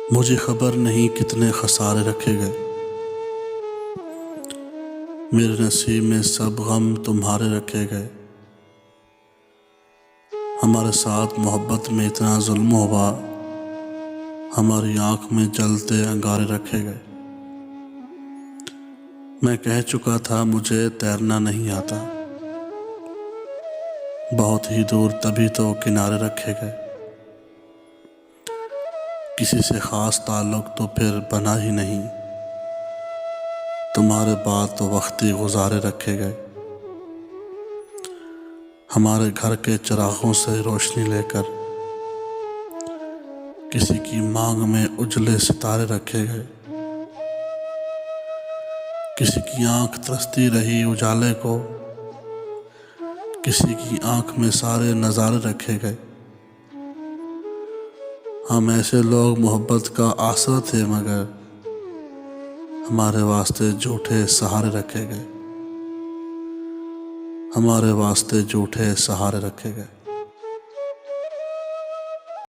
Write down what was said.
मुझे खबर नहीं कितने खसारे रखे गए। मेरे नसीब में सब गम तुम्हारे रखे गए। हमारे साथ मोहब्बत में इतना जुल्म हुआ, हमारी आंख में जलते अंगारे रखे गए। मैं कह चुका था मुझे तैरना नहीं आता, बहुत ही दूर तभी तो किनारे रखे गए। किसी से खास ताल्लुक तो फिर बना ही नहीं, तुम्हारे बाद तो वक्ती गुजारे रखे गए। हमारे घर के चिरागों से रोशनी लेकर किसी की मांग में उजले सितारे रखे गए। किसी की आंख तरसती रही उजाले को, किसी की आंख में सारे नज़ारे रखे गए। हम ऐसे लोग मोहब्बत का आसरा थे, मगर हमारे वास्ते झूठे सहारे रखे गए। हमारे वास्ते झूठे सहारे रखे गए।